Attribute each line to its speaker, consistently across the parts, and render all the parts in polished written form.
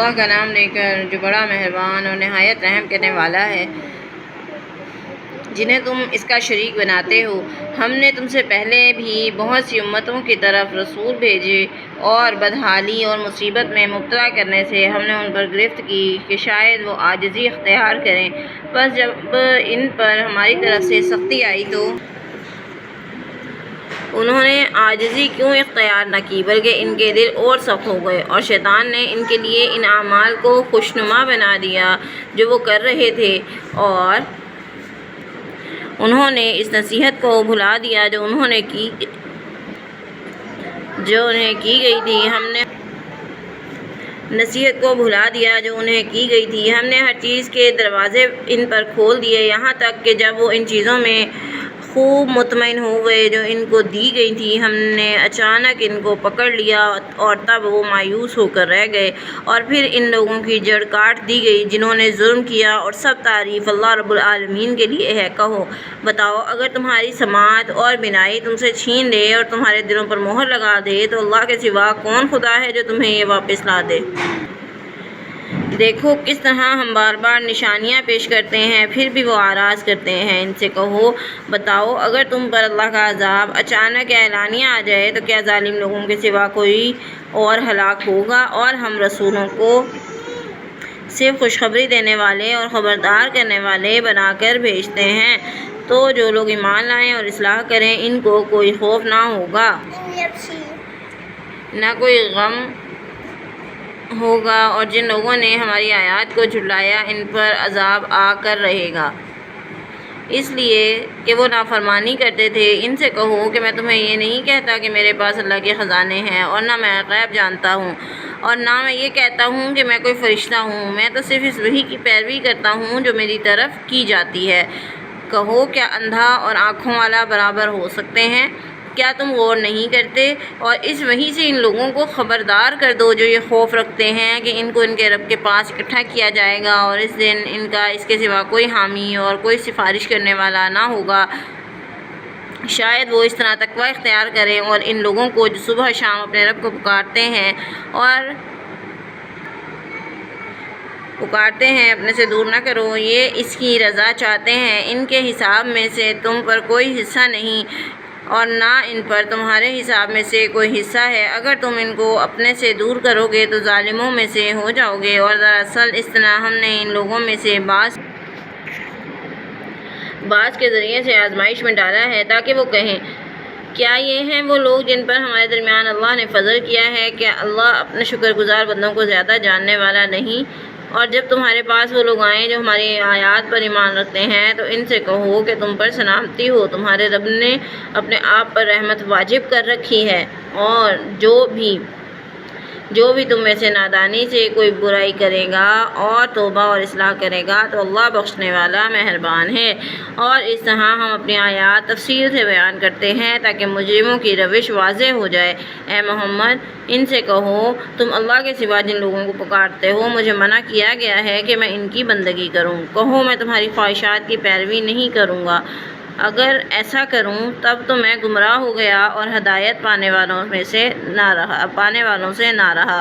Speaker 1: اللہ کا نام لے کر جو بڑا مہربان اور نہایت رحم کرنے والا ہے، جنہیں تم اس کا شریک بناتے ہو۔ ہم نے تم سے پہلے بھی بہت سی امتوں کی طرف رسول بھیجے اور بدحالی اور مصیبت میں مبتلا کرنے سے ہم نے ان پر گرفت کی کہ شاید وہ عاجزی اختیار کریں، بس جب ان پر ہماری طرف سے سختی آئی تو انہوں نے عاجزی کیوں اختیار نہ کی بلکہ ان کے دل اور سخت ہو گئے، اور شیطان نے ان کے لیے ان اعمال کو خوشنما بنا دیا جو وہ کر رہے تھے، اور انہوں نے اس نصیحت کو بھلا دیا جو انہیں کی گئی تھی۔ ہم نے ہر چیز کے دروازے ان پر کھول دیے، یہاں تک کہ جب وہ ان چیزوں میں خوب مطمئن ہو گئے جو ان کو دی گئی تھی، ہم نے اچانک ان کو پکڑ لیا اور تب وہ مایوس ہو کر رہ گئے، اور پھر ان لوگوں کی جڑ کاٹ دی گئی جنہوں نے ظلم کیا، اور سب تعریف اللہ رب العالمین کے لیے ہے۔ کہو، بتاؤ، اگر تمہاری سماعت اور بینائی تم سے چھین لے اور تمہارے دلوں پر مہر لگا دے تو اللہ کے سوا کون خدا ہے جو تمہیں یہ واپس لا دے؟ دیکھو کس طرح ہم بار بار نشانیاں پیش کرتے ہیں، پھر بھی وہ اعراض کرتے ہیں۔ ان سے کہو، بتاؤ، اگر تم پر اللہ کا عذاب اچانک یا اعلانیہ آ جائے تو کیا ظالم لوگوں کے سوا کوئی اور ہلاک ہوگا؟ اور ہم رسولوں کو صرف خوشخبری دینے والے اور خبردار کرنے والے بنا کر بھیجتے ہیں، تو جو لوگ ایمان لائیں اور اصلاح کریں ان کو کوئی خوف نہ ہوگا، نہ کوئی غم ہوگا، اور جن لوگوں نے ہماری آیات کو جھٹلایا ان پر عذاب آ کر رہے گا، اس لیے کہ وہ نافرمانی کرتے تھے۔ ان سے کہو کہ میں تمہیں یہ نہیں کہتا کہ میرے پاس اللہ کے خزانے ہیں، اور نہ میں غیب جانتا ہوں، اور نہ میں یہ کہتا ہوں کہ میں کوئی فرشتہ ہوں، میں تو صرف اس وحی کی پیروی کرتا ہوں جو میری طرف کی جاتی ہے۔ کہو، کیا اندھا اور آنکھوں والا برابر ہو سکتے ہیں؟ کیا تم غور نہیں کرتے؟ اور اس وحی سے ان لوگوں کو خبردار کر دو جو یہ خوف رکھتے ہیں کہ ان کو ان کے رب کے پاس اکٹھا کیا جائے گا، اور اس دن ان کا اس کے سوا کوئی حامی اور کوئی سفارش کرنے والا نہ ہوگا۔ شاید وہ اس طرح تقوی اختیار کریں، اور ان لوگوں کو جو صبح شام اپنے رب کو پکارتے ہیں اپنے سے دور نہ کرو، یہ اس کی رضا چاہتے ہیں۔ ان کے حساب میں سے تم پر کوئی حصہ نہیں، اور نہ ان پر تمہارے حساب میں سے کوئی حصہ ہے۔ اگر تم ان کو اپنے سے دور کرو گے تو ظالموں میں سے ہو جاؤ گے، اور دراصل اس طرح ہم نے ان لوگوں میں سے بعض کے ذریعے سے آزمائش میں ڈالا ہے تاکہ وہ کہیں، کیا یہ ہیں وہ لوگ جن پر ہمارے درمیان اللہ نے فضل کیا ہے؟ کیا اللہ اپنے شکر گزار بندوں کو زیادہ جاننے والا نہیں؟ اور جب تمہارے پاس وہ لوگ آئیں جو ہماری آیات پر ایمان رکھتے ہیں تو ان سے کہو کہ تم پر سلامتی ہو، تمہارے رب نے اپنے آپ پر رحمت واجب کر رکھی ہے، اور جو بھی تم میں سے نادانی سے کوئی برائی کرے گا اور توبہ اور اصلاح کرے گا تو اللہ بخشنے والا مہربان ہے۔ اور اس طرح ہم اپنی آیات تفصیل سے بیان کرتے ہیں تاکہ مجرموں کی روش واضح ہو جائے۔ اے محمد، ان سے کہو، تم اللہ کے سوا جن لوگوں کو پکارتے ہو مجھے منع کیا گیا ہے کہ میں ان کی بندگی کروں۔ کہو، میں تمہاری خواہشات کی پیروی نہیں کروں گا، اگر ایسا کروں تب تو میں گمراہ ہو گیا اور ہدایت پانے والوں سے نہ رہا۔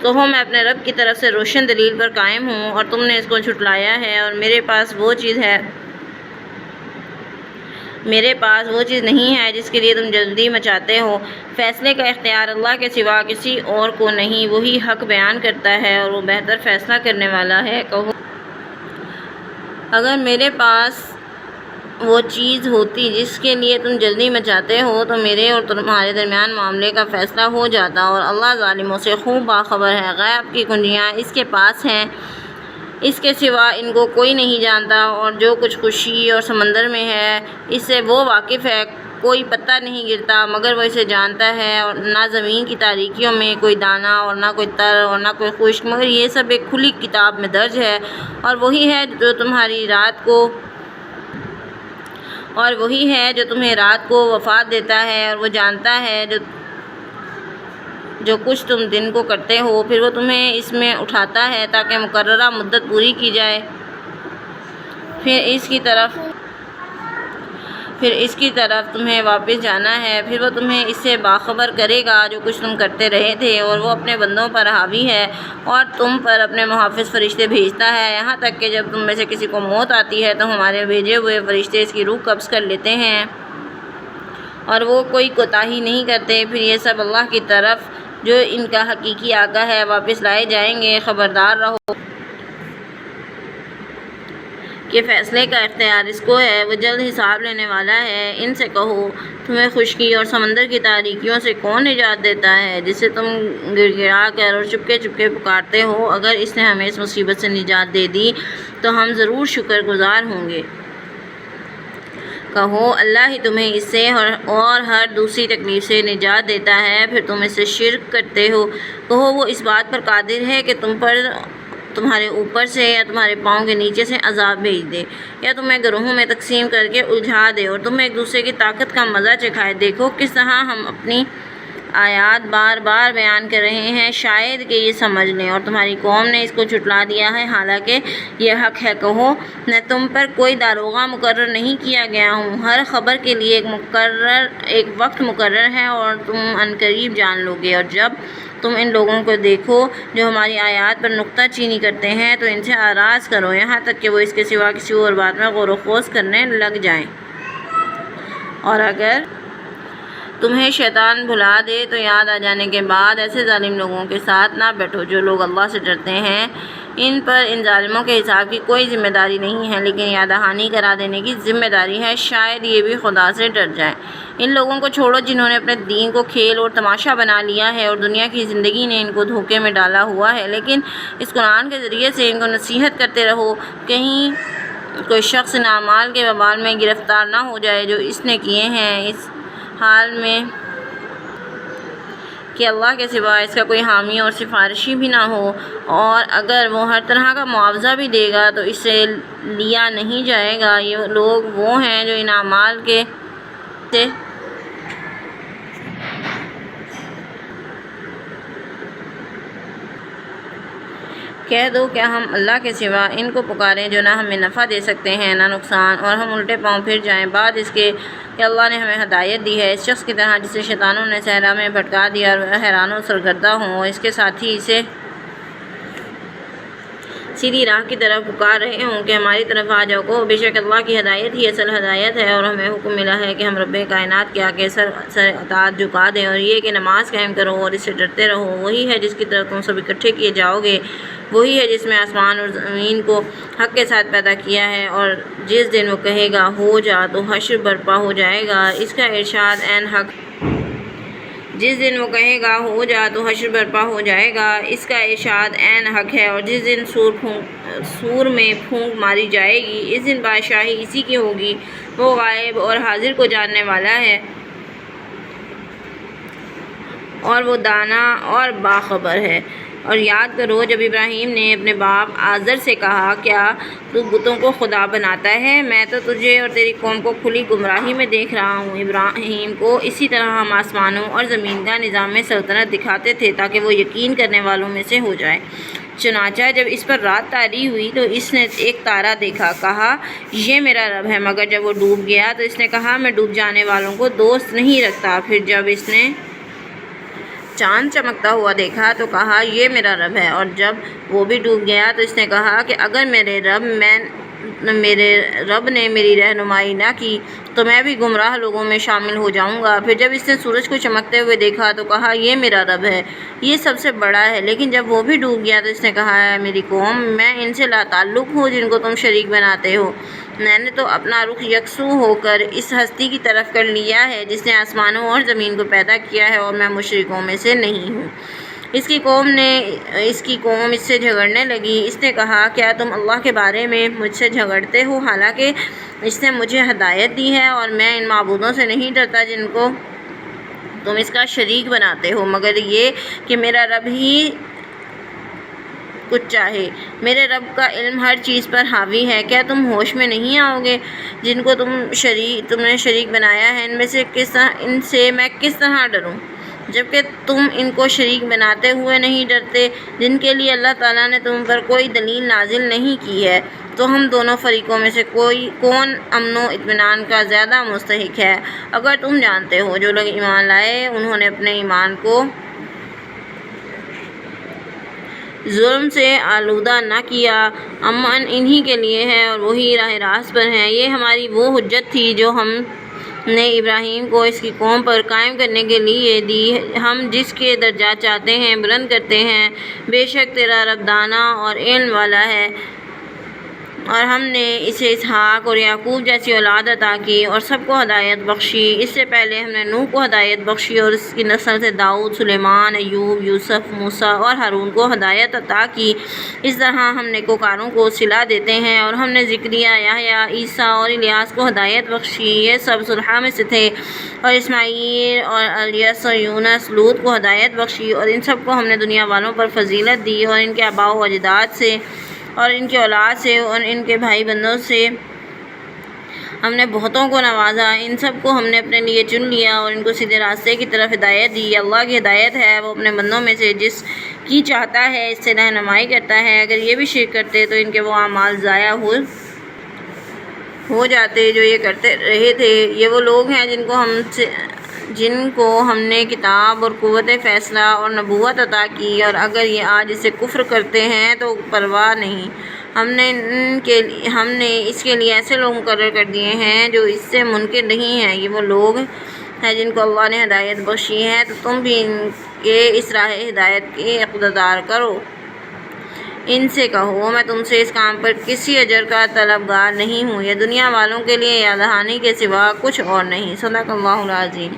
Speaker 1: کہو، میں اپنے رب کی طرف سے روشن دلیل پر قائم ہوں اور تم نے اس کو جھٹلایا ہے، اور میرے پاس وہ چیز نہیں ہے جس کے لیے تم جلدی مچاتے ہو۔ فیصلے کا اختیار اللہ کے سوا کسی اور کو نہیں، وہی حق بیان کرتا ہے اور وہ بہتر فیصلہ کرنے والا ہے۔ کہو، اگر میرے پاس وہ چیز ہوتی جس کے لیے تم جلدی مچاتے ہو تو میرے اور تمہارے درمیان معاملے کا فیصلہ ہو جاتا، اور اللہ ظالموں سے خوب باخبر ہے۔ غیب کی کنجیاں اس کے پاس ہیں، اس کے سوا ان کو کوئی نہیں جانتا، اور جو کچھ خشکی اور سمندر میں ہے اس سے وہ واقف ہے۔ کوئی پتا نہیں گرتا مگر وہ اسے جانتا ہے، اور نہ زمین کی تاریکیوں میں کوئی دانہ، اور نہ کوئی تر اور نہ کوئی خشک، مگر یہ سب ایک کھلی کتاب میں درج ہے۔ اور وہی ہے جو تمہیں رات کو وفات دیتا ہے، اور وہ جانتا ہے جو کچھ تم دن کو کرتے ہو، پھر وہ تمہیں اس میں اٹھاتا ہے تاکہ مقررہ مدت پوری کی جائے، پھر اس کی طرف پھر اس کی طرف تمہیں واپس جانا ہے، پھر وہ تمہیں اس سے باخبر کرے گا جو کچھ تم کرتے رہے تھے، اور وہ اپنے بندوں پر حاوی ہے اور تم پر اپنے محافظ فرشتے بھیجتا ہے، یہاں تک کہ جب تم میں سے کسی کو موت آتی ہے تو ہمارے بھیجے ہوئے فرشتے اس کی روح قبض کر لیتے ہیں اور وہ کوئی کوتاہی نہیں کرتے۔ پھر یہ سب اللہ کی طرف جو ان کا حقیقی آقا ہے واپس لائے جائیں گے۔ خبردار رہو کہ فیصلے کا اختیار اس کو ہے، وہ جلد حساب لینے والا ہے۔ ان سے کہو تمہیں خشکی اور سمندر کی تاریکیوں سے کون نجات دیتا ہے جسے تم گڑ گڑا کر اور چپکے چپکے پکارتے ہو؟ اگر اس نے ہمیں اس مصیبت سے نجات دے دی تو ہم ضرور شکر گزار ہوں گے۔ کہو اللہ ہی تمہیں اس سے اور ہر دوسری تکلیف سے نجات دیتا ہے، پھر تم اس سے شرک کرتے ہو۔ کہو وہ اس بات پر قادر ہے کہ تم پر تمہارے اوپر سے یا تمہارے پاؤں کے نیچے سے عذاب بھیج دے، یا تمہیں گروہوں میں تقسیم کر کے الجھا دے اور تم ایک دوسرے کی طاقت کا مزہ چکھائے۔ دیکھو کس طرح ہم اپنی آیات بار بار بیان کر رہے ہیں، شاید کہ یہ سمجھ لیں، اور تمہاری قوم نے اس کو جھٹلا دیا ہے، حالانکہ یہ حق ہے۔ کہو میں تم پر کوئی داروغہ مقرر نہیں کیا گیا ہوں، ہر خبر کے لیے ایک وقت مقرر ہے اور تم عنقریب جان لو گے۔ اور جب تم ان لوگوں کو دیکھو جو ہماری آیات پر نکتہ چینی کرتے ہیں تو ان سے اعراض کرو، یہاں تک کہ وہ اس کے سوا کسی اور بات میں غور و خوض کرنے لگ جائیں۔ اور اگر تمہیں شیطان بھلا دے تو یاد آ جانے کے بعد ایسے ظالم لوگوں کے ساتھ نہ بیٹھو۔ جو لوگ اللہ سے ڈرتے ہیں ان پر ان ظالموں کے حساب کی کوئی ذمہ داری نہیں ہے، لیکن یاد دہانی کرا دینے کی ذمہ داری ہے، شاید یہ بھی خدا سے ڈر جائیں۔ ان لوگوں کو چھوڑو جنہوں نے اپنے دین کو کھیل اور تماشا بنا لیا ہے اور دنیا کی زندگی نے ان کو دھوکے میں ڈالا ہوا ہے، لیکن اس قرآن کے ذریعے سے ان کو نصیحت کرتے رہو، کہیں کوئی شخص ان اعمال کے وبال میں گرفتار نہ ہو جائے جو اس نے کیے ہیں، اس حال میں کہ اللہ کے سوا اس کا کوئی حامی اور سفارشی بھی نہ ہو، اور اگر وہ ہر طرح کا معاوضہ بھی دے گا تو اس سے لیا نہیں جائے گا۔ یہ لوگ وہ ہیں جو ان اعمال کے سے کہہ دو کیا ہم اللہ کے سوا ان کو پکاریں جو نہ ہمیں نفع دے سکتے ہیں نہ نقصان، اور ہم الٹے پاؤں پھر جائیں بعد اس کے کہ اللہ نے ہمیں ہدایت دی ہے، اس شخص کی طرح جسے شیطانوں نے صحرا میں بھٹکا دیا اور حیران و سرگردہ ہوں، اس کے ساتھی اسے سیدھی راہ کی طرف پکار رہے ہوں کہ ہماری طرف آ جاؤ۔ کو بے شک اللہ کی ہدایت ہی اصل ہدایت ہے، اور ہمیں حکم ملا ہے کہ ہم رب کائنات کے آگے سر اطاعت جھکا دیں، اور یہ کہ نماز قائم کرو اور اس سے ڈرتے رہو۔ وہی ہے جس کی طرف تم سب اکٹھے کیے جاؤ گے، وہی ہے جس میں آسمان اور زمین کو حق کے ساتھ پیدا کیا ہے، اور جس دن وہ کہے گا ہو جا تو حشر برپا ہو جائے گا، اس کا ارشاد عین حق جس دن وہ کہے گا ہو جا تو حشر برپا ہو جائے گا، اس کا ارشاد عین حق ہے، اور جس دن سور میں پھونک ماری جائے گی، اس دن بادشاہی اسی کی ہوگی، وہ غائب اور حاضر کو جاننے والا ہے اور وہ دانا اور باخبر ہے۔ اور یاد کرو جب ابراہیم نے اپنے باپ آزر سے کہا کیا تو بتوں کو خدا بناتا ہے؟ میں تو تجھے اور تیری قوم کو کھلی گمراہی میں دیکھ رہا ہوں۔ ابراہیم کو اسی طرح ہم آسمانوں اور زمین کا نظام سلطنت دکھاتے تھے تاکہ وہ یقین کرنے والوں میں سے ہو جائے۔ چنانچہ جب اس پر رات طاری ہوئی تو اس نے ایک تارا دیکھا، کہا یہ میرا رب ہے، مگر جب وہ ڈوب گیا تو اس نے کہا میں ڈوب جانے والوں کو دوست نہیں رکھتا۔ پھر جب اس نے چاند چمکتا ہوا دیکھا تو کہا یہ میرا رب ہے، اور جب وہ بھی ڈوب گیا تو اس نے کہا کہ اگر میرے رب نے میری رہنمائی نہ کی تو میں بھی گمراہ لوگوں میں شامل ہو جاؤں گا۔ پھر جب اس نے سورج کو چمکتے ہوئے دیکھا تو کہا یہ میرا رب ہے، یہ سب سے بڑا ہے، لیکن جب وہ بھی ڈوب گیا تو اس نے کہا اے میری قوم میں ان سے لا تعلق ہوں جن کو تم شریک بناتے ہو، میں نے تو اپنا رخ یکسو ہو کر اس ہستی کی طرف کر لیا ہے جس نے آسمانوں اور زمین کو پیدا کیا ہے، اور میں مشرکوں میں سے نہیں ہوں۔ اس کی قوم اس سے جھگڑنے لگی، اس نے کہا کیا تم اللہ کے بارے میں مجھ سے جھگڑتے ہو حالانکہ اس نے مجھے ہدایت دی ہے، اور میں ان معبودوں سے نہیں ڈرتا جن کو تم اس کا شریک بناتے ہو، مگر یہ کہ میرا رب ہی کچھ چاہے۔ میرے رب کا علم ہر چیز پر حاوی ہے، کیا تم ہوش میں نہیں آؤ گے؟ جن کو تم نے شریک بنایا ہے ان سے میں کس طرح ڈروں، جبکہ تم ان کو شریک بناتے ہوئے نہیں ڈرتے جن کے لیے اللہ تعالیٰ نے تم پر کوئی دلیل نازل نہیں کی ہے۔ تو ہم دونوں فریقوں میں سے کون امن و اطمینان کا زیادہ مستحق ہے؟ اگر تم جانتے ہو جو لوگ ایمان لائے انہوں نے اپنے ایمان کو ظلم سے آلودہ نہ کیا، امن انہی کے لیے ہے اور وہی راہ راست پر ہیں۔ یہ ہماری وہ حجت تھی جو ہم نے ابراہیم کو اس کی قوم پر قائم کرنے کے لیے دی، ہم جس کے درجات چاہتے ہیں بلند کرتے ہیں۔ بے شک تیرا رب دانا اور علم والا ہے، اور ہم نے اسے اسحاق اور یعقوب جیسی اولاد عطا کی اور سب کو ہدایت بخشی۔ اس سے پہلے ہم نے نوح کو ہدایت بخشی اور اس کی نسل سے داؤد، سلیمان، ایوب، یوسف، موسیٰ اور ہارون کو ہدایت عطا کی۔ اس طرح ہم نیکوکاروں کو صلہ دیتے ہیں، اور ہم نے زکریا، یحییٰ، عیسیٰ اور الیاس کو ہدایت بخشی، یہ سب صلحاء میں سے تھے، اور اسماعیل اور الیاس اور یونس، لوط کو ہدایت بخشی، اور ان سب کو ہم نے دنیا والوں پر فضیلت دی، اور ان کے آباء و اجداد سے اور ان کی اولاد سے اور ان کے بھائی بندوں سے ہم نے بہتوں کو نوازا۔ ان سب کو ہم نے اپنے لیے چن لیا اور ان کو سیدھے راستے کی طرف ہدایت دی۔ اللہ کی ہدایت ہے، وہ اپنے بندوں میں سے جس کی چاہتا ہے اس سے رہنمائی کرتا ہے۔ اگر یہ بھی شرک کرتے تو ان کے وہ اعمال ضائع ہو جاتے جو یہ کرتے رہے تھے۔ یہ وہ لوگ ہیں جن کو ہم نے کتاب اور قوت فیصلہ اور نبوت عطا کی، اور اگر یہ آج اس سے کفر کرتے ہیں تو پرواہ نہیں، ہم نے اس کے لیے ایسے لوگ مقرر کر دیے ہیں جو اس سے منکر نہیں ہیں۔ یہ وہ لوگ ہیں جن کو اللہ نے ہدایت بخشی ہے، تو تم بھی ان کے اس راہ ہدایت کے اقتدار کرو۔ ان سے کہو میں تم سے اس کام پر کسی اجر کا طلبگار نہیں ہوں، یہ دنیا والوں کے لیے یاد دہانی کے سوا کچھ اور نہیں۔ صدق اللہ العظیم۔